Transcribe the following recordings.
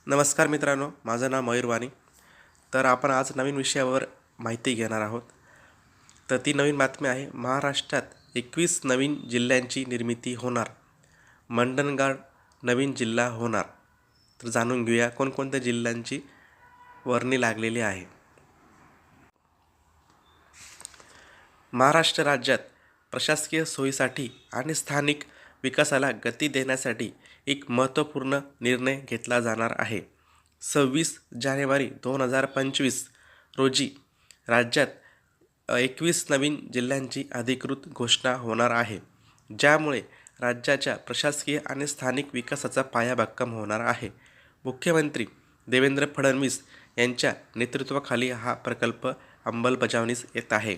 नमस्कार मित्रांनो, माझं नाव मयूर वाणी. तर आपण आज नवीन विषयावर माहिती घेणार आहोत. तर ती नवीन बातमी आहे, महाराष्ट्रात 21 नवीन जिल्ह्यांची निर्मिती होणार. मंडणगड नवीन जिल्हा होणार. तर जाणून घेऊया कोणकोणत्या जिल्ह्यांची वर्णी लागलेली आहे. महाराष्ट्र राज्यात प्रशासकीय सोयीसाठी आणि स्थानिक विकासाला गती देण्यासाठी एक महत्त्वपूर्ण निर्णय घेतला जाणार आहे. 26 जानेवारी 2025 रोजी राज्यात 21 नवीन जिल्ह्यांची अधिकृत घोषणा होणार आहे, ज्यामुळे राज्याच्या प्रशासकीय आणि स्थानिक विकासाचा पाया भक्कम होणार आहे. मुख्यमंत्री देवेंद्र फडणवीस यांच्या नेतृत्वाखाली हा प्रकल्प अंमलबजावणीस येत आहे.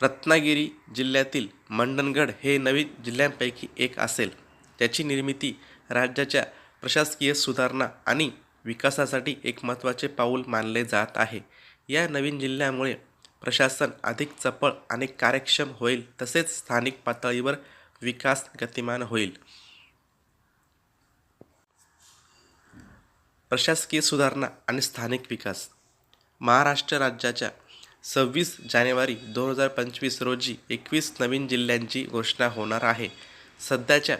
रत्नागिरी जिल्ह्यातील मंडणगड हे नवीन जिल्ह्यांपैकी एक असेल. त्याची निर्मिती राज्याच्या प्रशासकीय सुधारणा आणि विकासासाठी एक महत्त्वाचे पाऊल मानले जात आहे. या नवीन जिल्ह्यामुळे प्रशासन अधिक चपळ आणि कार्यक्षम होईल, तसेच स्थानिक पातळीवर विकास गतिमान होईल. प्रशासकीय सुधारणा आणि स्थानिक विकास. महाराष्ट्र राज्याच्या 26 जानेवारी 2025 रोजी 21 नवीन जिल्ह्यांची घोषणा होणार आहे. सध्याच्या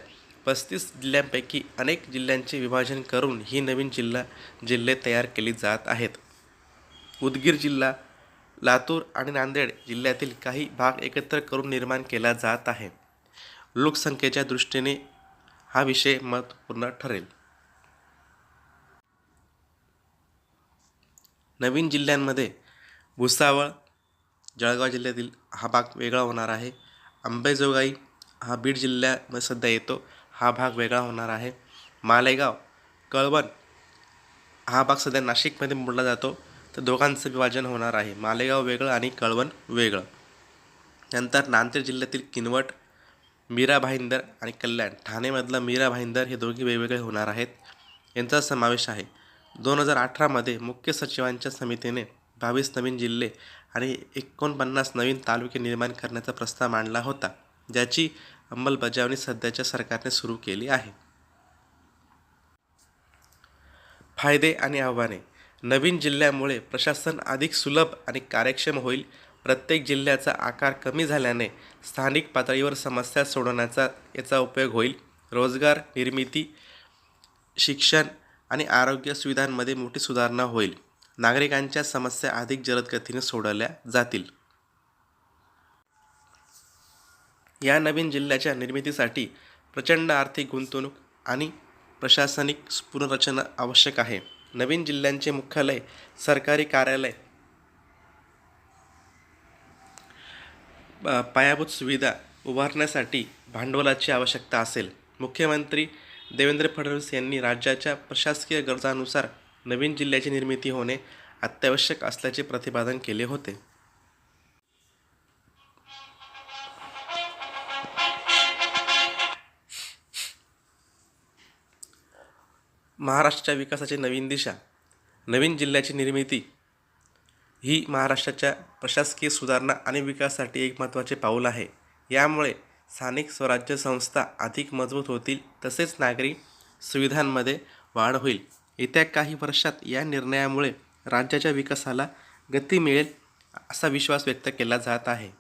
35 जिल्ह्यांपैकी अनेक जिल्ह्यांचे विभाजन करून ही नवीन जिल्हे तयार केली जात आहेत. उदगीर जिल्हा, लातूर आणि नांदेड जिल्ह्यातील काही भाग एकत्र करून निर्माण केला जात आहे. लोकसंख्येच्या दृष्टीने हा विषय महत्त्वपूर्ण ठरेल. नवीन जिल्ह्यांमध्ये भुसावळ जळगाव जिल्ह्यातील हा भाग वेगळा होणार आहे. अंबेजोगाई हा बीड जिल्ह्यामध्ये सध्या येतो, हा भाग वेगळा होणार आहे. मालेगाव, कळवण हा भाग सध्या नाशिकमध्ये मोडला जातो, तर दोघांचं विभाजन होणार आहे. मालेगाव वेगळं आणि कळवण वेगळं. नंतर नांदेड जिल्ह्यातील किनवट, मीरा भाईंदर आणि कल्याण, ठाणेमधलं मीरा भाईंदर हे दोघे वेगवेगळे होणार आहेत. यांचा समावेश आहे. 2018मध्ये मुख्य सचिवांच्या समितीने 22 नवीन जिल्हे आणि 49 नवीन तालुके निर्माण करण्याचा प्रस्ताव मांडला होता, ज्याची अंमलबजावणी सध्याच्या सरकारने सुरू केली आहे. फायदे आणि आव्हाने. नवीन जिल्ह्यामुळे प्रशासन अधिक सुलभ आणि कार्यक्षम होईल. प्रत्येक जिल्ह्याचा आकार कमी झाल्याने स्थानिक पातळीवर समस्या सोडवण्याचा याचा उपयोग होईल. रोजगार निर्मिती, शिक्षण आणि आरोग्य सुविधांमध्ये मोठी सुधारणा होईल. नागरिकांच्या समस्या अधिक जलद गतीने सोडवल्या जातील. या नवीन जिल्ह्याच्या निर्मितीसाठी प्रचंड आर्थिक गुंतवणूक आणि प्रशासनिक पुनर्रचना आवश्यक आहे. नवीन जिल्ह्यांचे मुख्यालय, सरकारी कार्यालय, पायाभूत सुविधा उभारण्यासाठी भांडवलाची आवश्यकता असेल. मुख्यमंत्री देवेंद्र फडणवीस यांनी राज्याच्या प्रशासकीय गरजांनुसार नवीन जिल्ह्याची निर्मिती होणे अत्यावश्यक असल्याचे प्रतिपादन केले होते. महाराष्ट्राच्या विकासाची नवीन दिशा. नवीन जिल्ह्याची निर्मिती ही महाराष्ट्राच्या प्रशासकीय सुधारणा आणि विकासासाठी एक महत्त्वाचे पाऊल आहे. यामुळे स्थानिक स्वराज्य संस्था अधिक मजबूत होतील, तसेच नागरी सुविधांमध्ये वाढ होईल. येत्या काही वर्षात या निर्णयामुळे राज्याच्या विकासाला गती मिळेल, असा विश्वास व्यक्त केला जात आहे.